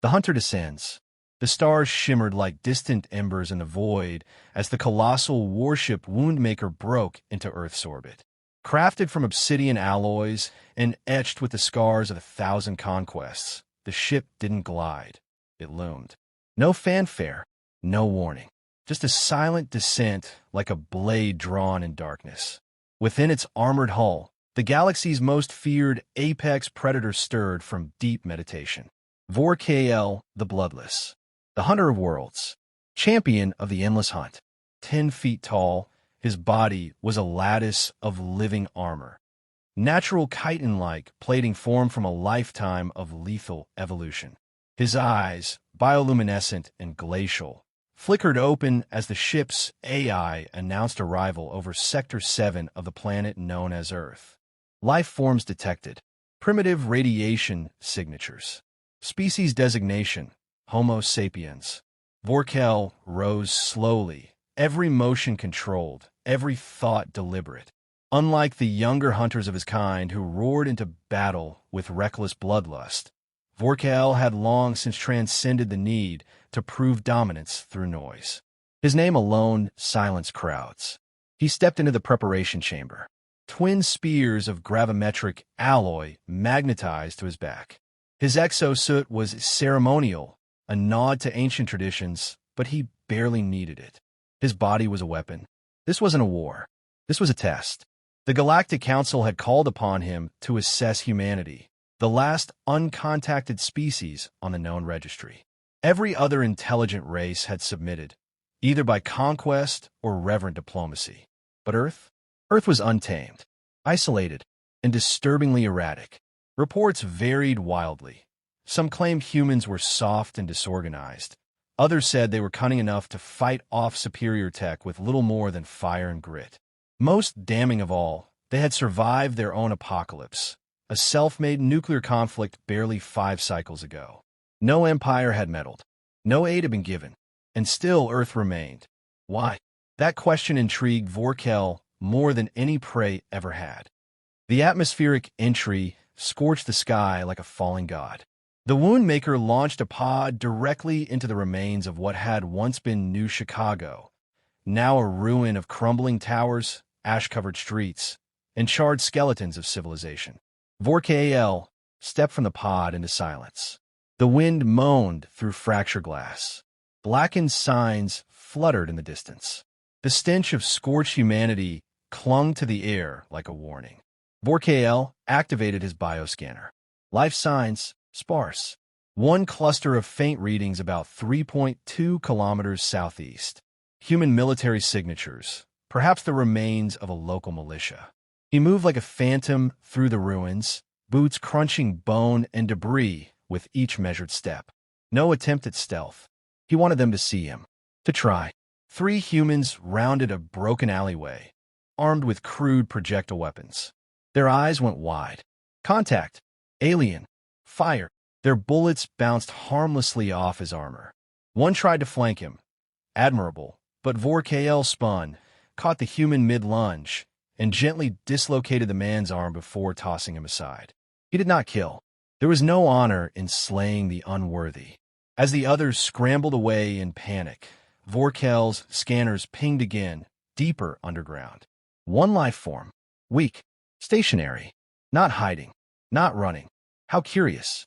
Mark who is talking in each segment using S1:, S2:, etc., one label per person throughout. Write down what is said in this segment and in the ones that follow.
S1: The hunter descends. The stars shimmered like distant embers in the void as the colossal warship Woundmaker broke into Earth's orbit. Crafted from obsidian alloys and etched with the scars of 1,000 conquests, the ship didn't glide. It loomed. No fanfare, no warning. Just a silent descent like a blade drawn in darkness. Within its armored hull, the galaxy's most feared apex predator stirred from deep meditation. Vor'kal, the Bloodless. The Hunter of Worlds. Champion of the endless hunt. 10 feet tall, his body was a lattice of living armor. Natural chitin-like plating formed from a lifetime of lethal evolution. His eyes, bioluminescent and glacial, flickered open as the ship's AI announced arrival over Sector 7 of the planet known as Earth. Life forms detected. Primitive radiation signatures. Species designation, Homo sapiens. Vor'kal rose slowly, every motion controlled, every thought deliberate. Unlike the younger hunters of his kind who roared into battle with reckless bloodlust, Vor'kal had long since transcended the need to prove dominance through noise. His name alone silenced crowds. He stepped into the preparation chamber. Twin spears of gravimetric alloy magnetized to his back. His exosuit was ceremonial, a nod to ancient traditions, but he barely needed it. His body was a weapon. This wasn't a war. This was a test. The Galactic Council had called upon him to assess humanity, the last uncontacted species on the known registry. Every other intelligent race had submitted, either by conquest or reverent diplomacy. But Earth was untamed, isolated, and disturbingly erratic. Reports varied wildly. Some claimed humans were soft and disorganized. Others said they were cunning enough to fight off superior tech with little more than fire and grit. Most damning of all, they had survived their own apocalypse, a self-made nuclear conflict barely 5 cycles ago. No empire had meddled. No aid had been given. And still Earth remained. Why? That question intrigued Vor'kal more than any prey ever had. The atmospheric entry scorched the sky like a falling god. The Woundmaker launched a pod directly into the remains of what had once been New Chicago, now a ruin of crumbling towers, ash-covered streets, and charred skeletons of civilization. Vor'kal stepped from the pod into silence. The wind moaned through fractured glass. Blackened signs fluttered in the distance. The stench of scorched humanity clung to the air like a warning. Vor'kal activated his bioscanner. Life signs sparse. One cluster of faint readings about 3.2 kilometers southeast. Human military signatures, perhaps the remains of a local militia. He moved like a phantom through the ruins, boots crunching bone and debris with each measured step. No attempt at stealth. He wanted them to see him, to try. 3 humans rounded a broken alleyway, armed with crude projectile weapons. Their eyes went wide. Contact. Alien. Fire. Their bullets bounced harmlessly off his armor. One tried to flank him. Admirable. But Vor'kal spun, caught the human mid-lunge, and gently dislocated the man's arm before tossing him aside. He did not kill. There was no honor in slaying the unworthy. As the others scrambled away in panic, Vor'kal's scanners pinged again, deeper underground. One life form. Weak. Stationary. Not hiding. Not running. How curious.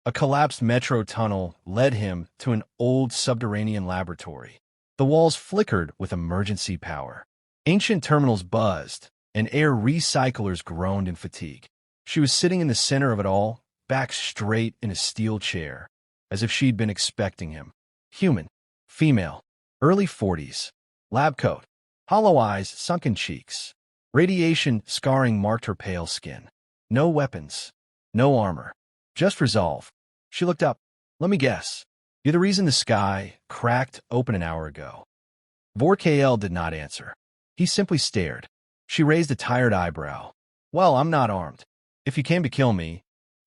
S1: A collapsed metro tunnel led him to an old subterranean laboratory. The walls flickered with emergency power. Ancient terminals buzzed, and air recyclers groaned in fatigue. She was sitting in the center of it all, back straight in a steel chair, as if she'd been expecting him. Human. Female. Early 40s. Lab coat. Hollow eyes, sunken cheeks. Radiation scarring marked her pale skin. No weapons. No armor. Just resolve. She looked up. Let me guess. You're the reason the sky cracked open an hour ago. Vor'kal did not answer. He simply stared. She raised a tired eyebrow. Well, I'm not armed. If you came to kill me,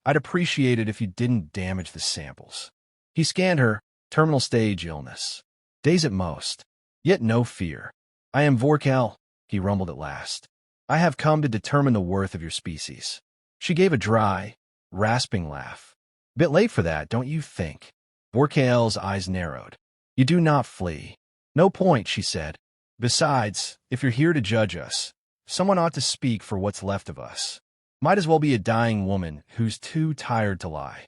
S1: I'd appreciate it if you didn't damage the samples. He scanned her. Terminal stage illness. Days at most. Yet no fear. I am Vor'kal, he rumbled at last. I have come to determine the worth of your species. She gave a dry, rasping laugh. Bit late for that, don't you think? Vor'kal's eyes narrowed. You do not flee. No point, she said. Besides, if you're here to judge us, someone ought to speak for what's left of us. Might as well be a dying woman who's too tired to lie.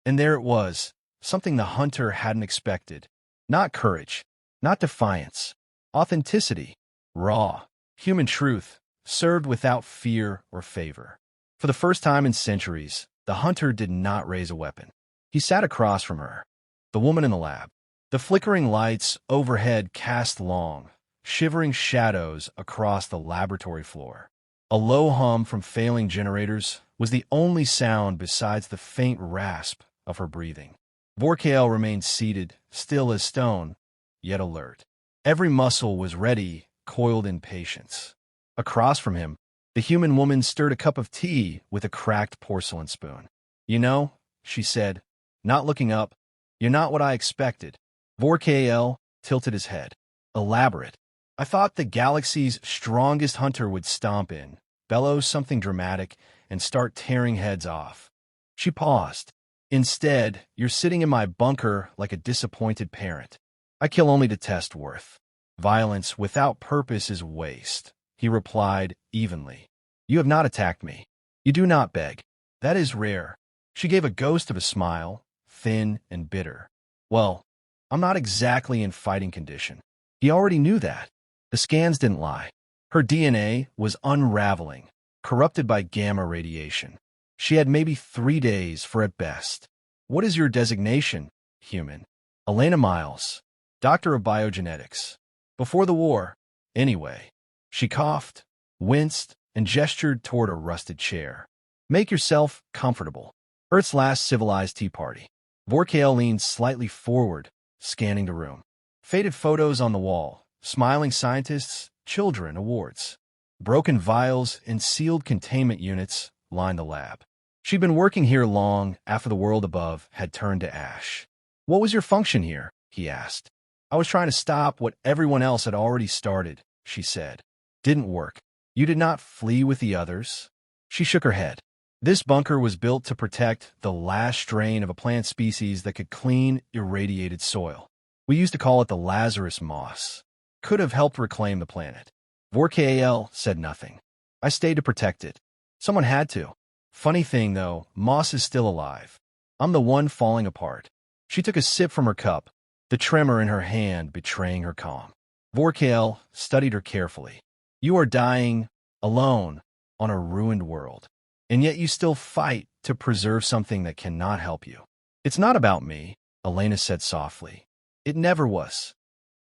S1: And there it was, something the hunter hadn't expected. Not courage, not defiance. Authenticity, raw, human truth, served without fear or favor. For the first time in centuries, the hunter did not raise a weapon. He sat across from her, the woman in the lab. The flickering lights overhead cast long, shivering shadows across the laboratory floor. A low hum from failing generators was the only sound besides the faint rasp of her breathing. Vor'kal remained seated, still as stone, yet alert. Every muscle was ready, coiled in patience. Across from him, the human woman stirred a cup of tea with a cracked porcelain spoon. You know, she said, not looking up, you're not what I expected. Vor'kal tilted his head. Elaborate. I thought the galaxy's strongest hunter would stomp in, bellow something dramatic, and start tearing heads off. She paused. Instead, you're sitting in my bunker like a disappointed parent. I kill only to test worth. Violence without purpose is waste, he replied evenly. You have not attacked me. You do not beg. That is rare. She gave a ghost of a smile, thin and bitter. Well, I'm not exactly in fighting condition. He already knew that. The scans didn't lie. Her DNA was unraveling, corrupted by gamma radiation. She had maybe 3 days for at best. What is your designation, human? Elena Myles, Doctor of Biogenetics. Before the war, anyway. She coughed, winced, and gestured toward a rusted chair. Make yourself comfortable. Earth's last civilized tea party. Vor'kal leaned slightly forward, scanning the room. Faded photos on the wall, smiling scientists, children, awards. Broken vials and sealed containment units lined the lab. She'd been working here long after the world above had turned to ash. What was your function here? He asked. I was trying to stop what everyone else had already started, she said. Didn't work. You did not flee with the others? She shook her head. This bunker was built to protect the last strain of a plant species that could clean irradiated soil. We used to call it the Lazarus moss. Could have helped reclaim the planet. Vor'kal said nothing. I stayed to protect it. Someone had to. Funny thing, though, moss is still alive. I'm the one falling apart. She took a sip from her cup, the tremor in her hand betraying her calm. Vor'kal studied her carefully. You are dying, alone, on a ruined world. And yet you still fight to preserve something that cannot help you. It's not about me, Elena said softly. It never was.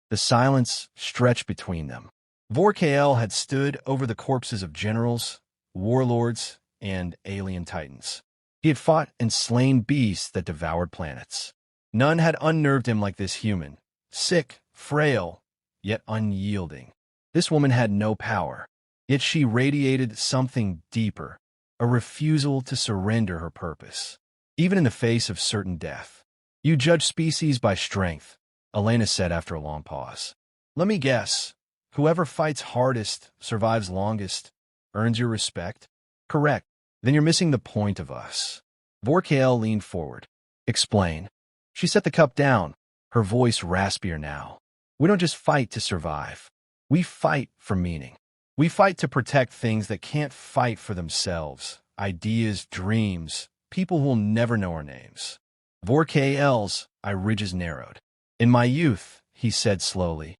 S1: The silence stretched between them. Vor'kal had stood over the corpses of generals, warlords, and alien titans. He had fought and slain beasts that devoured planets. None had unnerved him like this human, sick, frail, yet unyielding. This woman had no power, yet she radiated something deeper, a refusal to surrender her purpose, even in the face of certain death. You judge species by strength, Elena said after a long pause. Let me guess. Whoever fights hardest, survives longest, earns your respect? Correct. Then you're missing the point of us. Vor'kal leaned forward. Explain. She set the cup down, her voice raspier now. We don't just fight to survive. We fight for meaning. We fight to protect things that can't fight for themselves. Ideas, dreams, people who'll never know our names. Vor'kal's ridges narrowed. In my youth, he said slowly,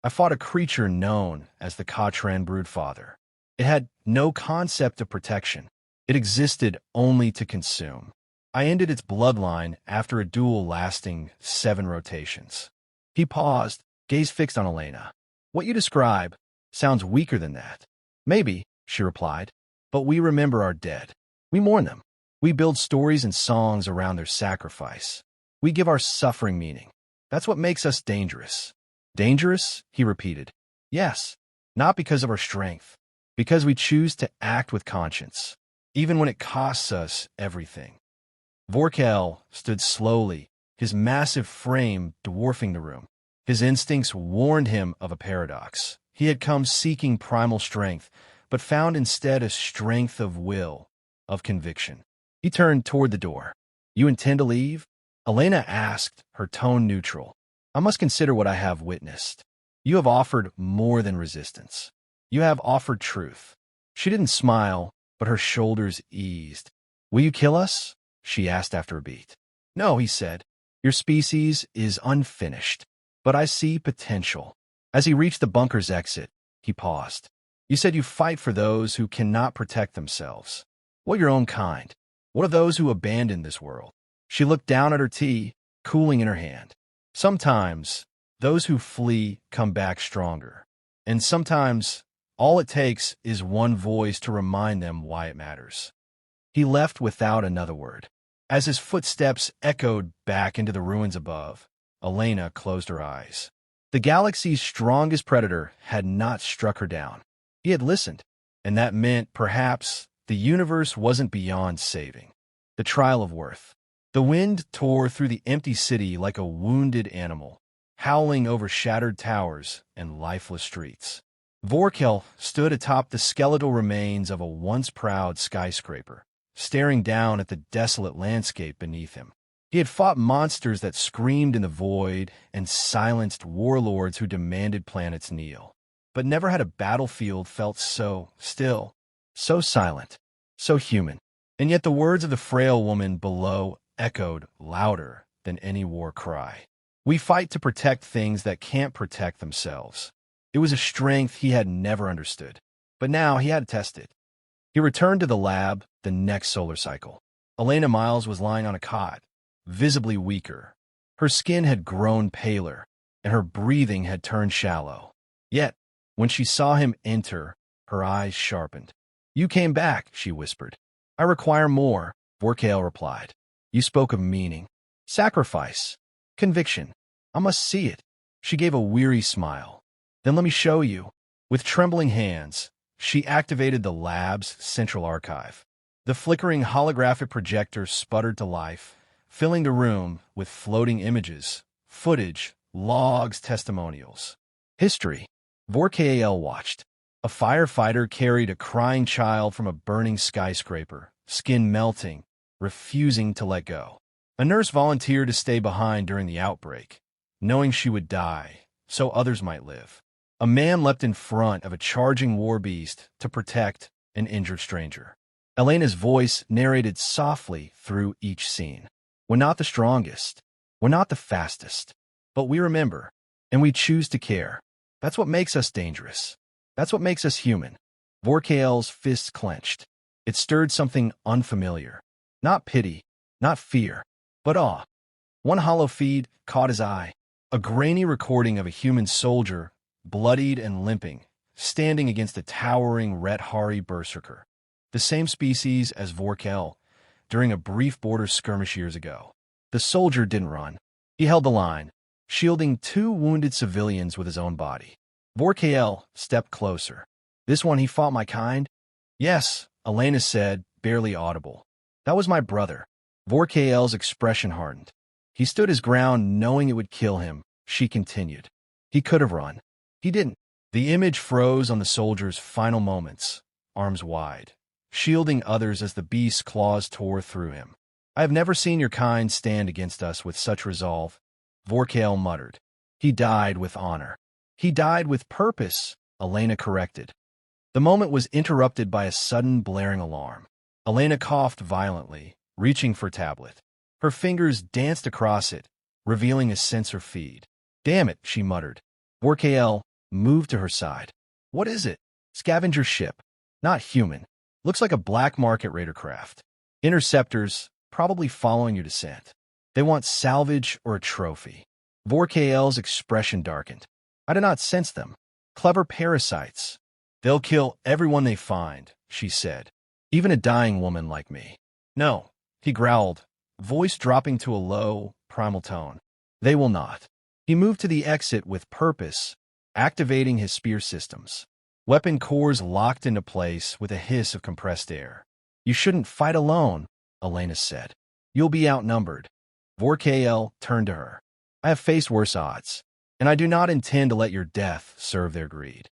S1: I fought a creature known as the Katran Broodfather. It had no concept of protection. It existed only to consume. I ended its bloodline after a duel lasting 7 rotations. He paused, gaze fixed on Elena. What you describe sounds weaker than that. Maybe, she replied, but we remember our dead. We mourn them. We build stories and songs around their sacrifice. We give our suffering meaning. That's what makes us dangerous. Dangerous? He repeated. Yes, not because of our strength, because we choose to act with conscience, even when it costs us everything. Vor'kal stood slowly, his massive frame dwarfing the room. His instincts warned him of a paradox. He had come seeking primal strength, but found instead a strength of will, of conviction. He turned toward the door. You intend to leave? Elena asked, her tone neutral. I must consider what I have witnessed. You have offered more than resistance. You have offered truth. She didn't smile, but her shoulders eased. Will you kill us? She asked after a beat. No, he said. Your species is unfinished, but I see potential. As he reached the bunker's exit, he paused. You said you fight for those who cannot protect themselves. What your own kind? What of those who abandon this world? She looked down at her tea, cooling in her hand. Sometimes, those who flee come back stronger. And sometimes, all it takes is one voice to remind them why it matters. He left without another word. As his footsteps echoed back into the ruins above, Elena closed her eyes. The galaxy's strongest predator had not struck her down. He had listened, and that meant, perhaps, the universe wasn't beyond saving. The trial of worth. The wind tore through the empty city like a wounded animal, howling over shattered towers and lifeless streets. Vor'kal stood atop the skeletal remains of a once proud skyscraper, staring down at the desolate landscape beneath him. He had fought monsters that screamed in the void and silenced warlords who demanded planets kneel. But never had a battlefield felt so still, so silent, so human. And yet the words of the frail woman below echoed louder than any war cry. We fight to protect things that can't protect themselves. It was a strength he had never understood, but now he had to test it. He returned to the lab the next solar cycle. Elena Myles was lying on a cot, visibly weaker. Her skin had grown paler, and her breathing had turned shallow. Yet, when she saw him enter, her eyes sharpened. You came back, she whispered. I require more, Vor'kal replied. You spoke of meaning, sacrifice, conviction. I must see it. She gave a weary smile. Then let me show you. With trembling hands, she activated the lab's central archive. The flickering holographic projector sputtered to life, filling the room with floating images, footage, logs, testimonials. History. Vor'kal watched. A firefighter carried a crying child from a burning skyscraper, skin melting, refusing to let go. A nurse volunteered to stay behind during the outbreak, knowing she would die, so others might live. A man leapt in front of a charging war beast to protect an injured stranger. Elena's voice narrated softly through each scene. We're not the strongest. We're not the fastest. But we remember, and we choose to care. That's what makes us dangerous. That's what makes us human. Vor'kal's fists clenched. It stirred something unfamiliar. Not pity, not fear, but awe. One hollow feed caught his eye. A grainy recording of a human soldier, bloodied and limping, standing against a towering Rethari berserker. The same species as Vor'kal, during a brief border skirmish years ago. The soldier didn't run. He held the line, shielding two wounded civilians with his own body. Vor'kal stepped closer. This one he fought my kind? Yes, Elena said, barely audible. That was my brother. Vor'kal's expression hardened. He stood his ground knowing it would kill him, she continued. He could have run. He didn't. The image froze on the soldier's final moments, arms wide, shielding others as the beast's claws tore through him. I have never seen your kind stand against us with such resolve, Vor'kal muttered. He died with honor. He died with purpose, Elena corrected. The moment was interrupted by a sudden blaring alarm. Elena coughed violently, reaching for tablet. Her fingers danced across it, revealing a sensor feed. Damn it, she muttered. Vor'kal moved to her side. What is it? Scavenger ship. Not human. Looks like a black market raider craft. Interceptors, probably following your descent. They want salvage or a trophy. Vor'kal's expression darkened. I do not sense them. Clever parasites. They'll kill everyone they find, she said. Even a dying woman like me. No, he growled, voice dropping to a low, primal tone. They will not. He moved to the exit with purpose, activating his spear systems. Weapon cores locked into place with a hiss of compressed air. You shouldn't fight alone, Elena said. You'll be outnumbered. Vor'kal turned to her. I have faced worse odds, and I do not intend to let your death serve their greed.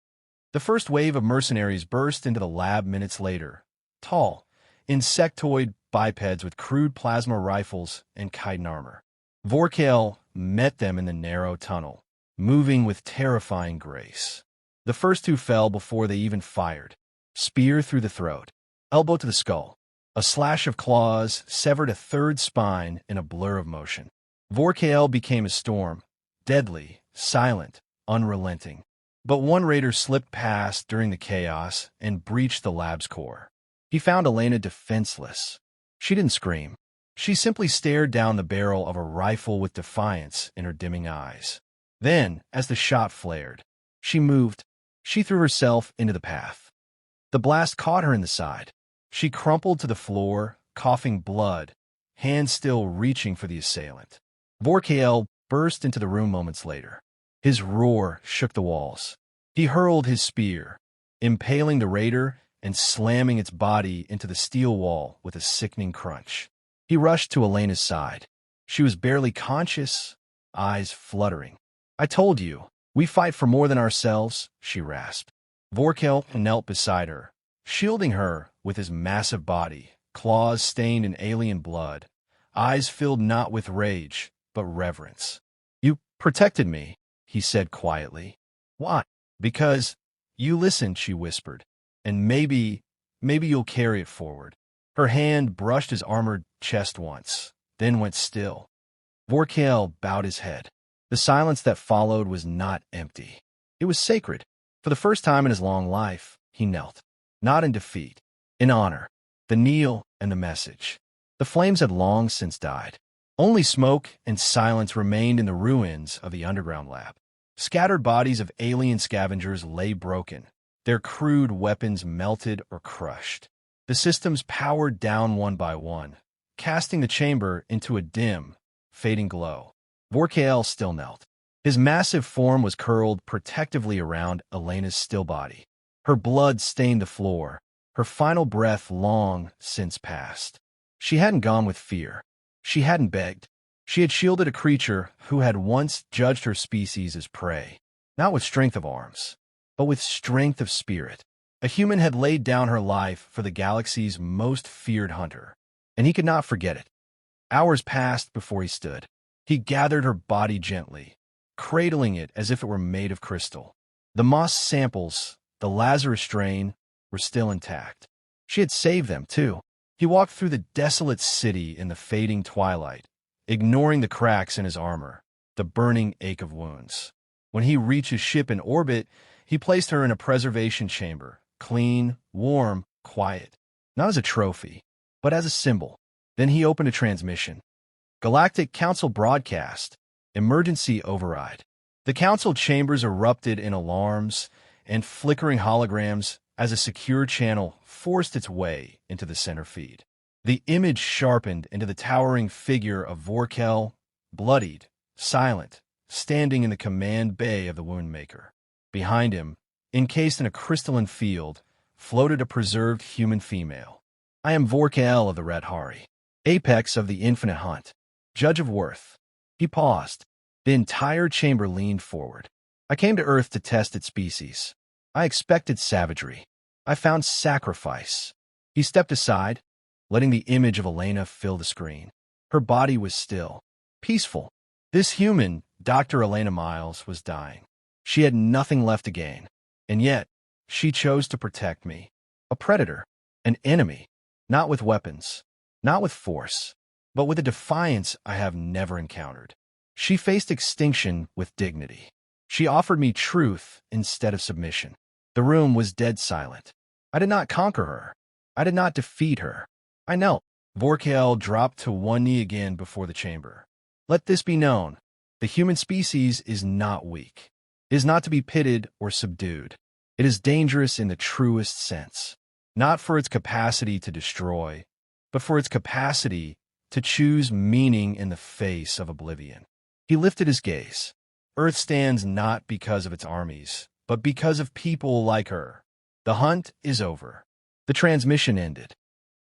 S1: The first wave of mercenaries burst into the lab minutes later, tall, insectoid bipeds with crude plasma rifles and chitin armor. Vor'kal met them in the narrow tunnel, moving with terrifying grace. The first two fell before they even fired. Spear through the throat, elbow to the skull. A slash of claws severed a third spine in a blur of motion. Vor'kal became a storm, deadly, silent, unrelenting. But one raider slipped past during the chaos and breached the lab's core. He found Elena defenseless. She didn't scream. She simply stared down the barrel of a rifle with defiance in her dimming eyes. Then, as the shot flared, she moved. She threw herself into the path. The blast caught her in the side. She crumpled to the floor, coughing blood, hands still reaching for the assailant. Vor'kal burst into the room moments later. His roar shook the walls. He hurled his spear, impaling the raider and slamming its body into the steel wall with a sickening crunch. He rushed to Elena's side. She was barely conscious, eyes fluttering. "I told you, we fight for more than ourselves," she rasped. Vor'kal knelt beside her, shielding her with his massive body, claws stained in alien blood, eyes filled not with rage, but reverence. "You protected me," he said quietly. "Why?" "Because you listened," she whispered, "and maybe you'll carry it forward." Her hand brushed his armored chest once, then went still. Vor'kal bowed his head. The silence that followed was not empty. It was sacred. For the first time in his long life, he knelt. Not in defeat, in honor. The kneel and the message. The flames had long since died. Only smoke and silence remained in the ruins of the underground lab. Scattered bodies of alien scavengers lay broken, their crude weapons melted or crushed. The systems powered down one by one, casting the chamber into a dim, fading glow. Vor'kal still knelt. His massive form was curled protectively around Elena's still body. Her blood stained the floor, her final breath long since passed. She hadn't gone with fear. She hadn't begged. She had shielded a creature who had once judged her species as prey, not with strength of arms, but with strength of spirit. A human had laid down her life for the galaxy's most feared hunter, and he could not forget it. Hours passed before he stood. He gathered her body gently, cradling it as if it were made of crystal. The moss samples, the Lazarus strain, were still intact. She had saved them, too. He walked through the desolate city in the fading twilight, ignoring the cracks in his armor, the burning ache of wounds. When he reached his ship in orbit, he placed her in a preservation chamber, clean, warm, quiet, not as a trophy, but as a symbol. Then he opened a transmission. Galactic Council broadcast. Emergency override. The council chambers erupted in alarms and flickering holograms as a secure channel forced its way into the center feed. The image sharpened into the towering figure of Vor'kal, bloodied, silent, standing in the command bay of the Woundmaker. Behind him, encased in a crystalline field, floated a preserved human female. "I am Vor'kal of the Red Hari, apex of the infinite hunt, judge of worth." He paused. The entire chamber leaned forward. "I came to Earth to test its species. I expected savagery. I found sacrifice." He stepped aside, letting the image of Elena fill the screen. Her body was still, peaceful. This human, Dr. Elena Myles, was dying. She had nothing left to gain. And yet, she chose to protect me. A predator, an enemy, not with weapons, not with force, but with a defiance I have never encountered. She faced extinction with dignity. She offered me truth instead of submission. The room was dead silent. I did not conquer her. I did not defeat her. I knelt. Vor'kal dropped to one knee again before the chamber. "Let this be known. The human species is not weak. It is not to be pitted or subdued. It is dangerous in the truest sense, not for its capacity to destroy, but for its capacity to choose meaning in the face of oblivion." He lifted his gaze. Earth stands not because of its armies, but because of people like her. The hunt is over. The transmission ended.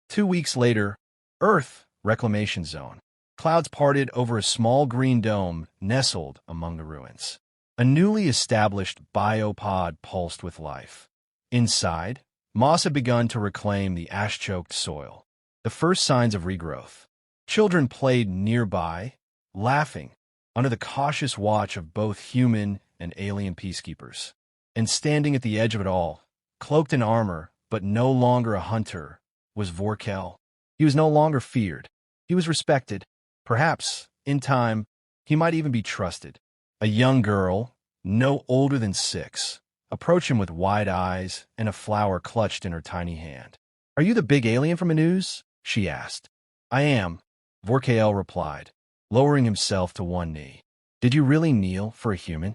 S1: 2 weeks later, Earth, reclamation zone. Clouds parted over a small green dome nestled among the ruins. A newly established biopod pulsed with life. Inside, moss had begun to reclaim the ash-choked soil. The first signs of regrowth. Children played nearby, laughing, under the cautious watch of both human and alien peacekeepers. And standing at the edge of it all, cloaked in armor, but no longer a hunter, was Vor'kal. He was no longer feared. He was respected. Perhaps, in time, he might even be trusted. A young girl, no older than 6, approached him with wide eyes and a flower clutched in her tiny hand. "Are you the big alien from the news?" she asked. "I am," Vor'kal replied, lowering himself to one knee. "Did you really kneel for a human?"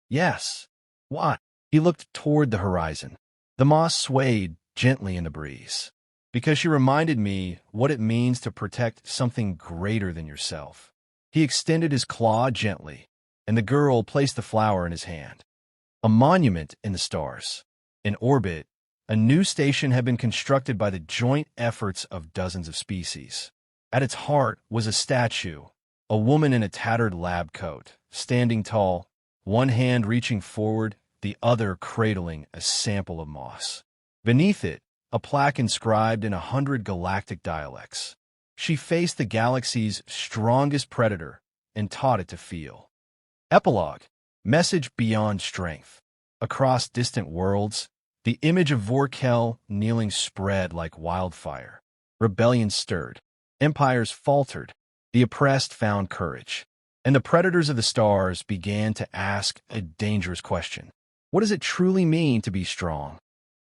S1: "Yes." "Why?" He looked toward the horizon. The moss swayed gently in the breeze. "Because she reminded me what it means to protect something greater than yourself." He extended his claw gently, and the girl placed the flower in his hand. A monument in the stars. In orbit, a new station had been constructed by the joint efforts of dozens of species. At its heart was a statue, a woman in a tattered lab coat, standing tall, one hand reaching forward, the other cradling a sample of moss. Beneath it, a plaque inscribed in 100 galactic dialects. She faced the galaxy's strongest predator and taught it to feel. Epilogue. Message beyond strength. Across distant worlds, the image of Vor'kal kneeling spread like wildfire. Rebellion stirred. Empires faltered. The oppressed found courage. And the predators of the stars began to ask a dangerous question. What does it truly mean to be strong?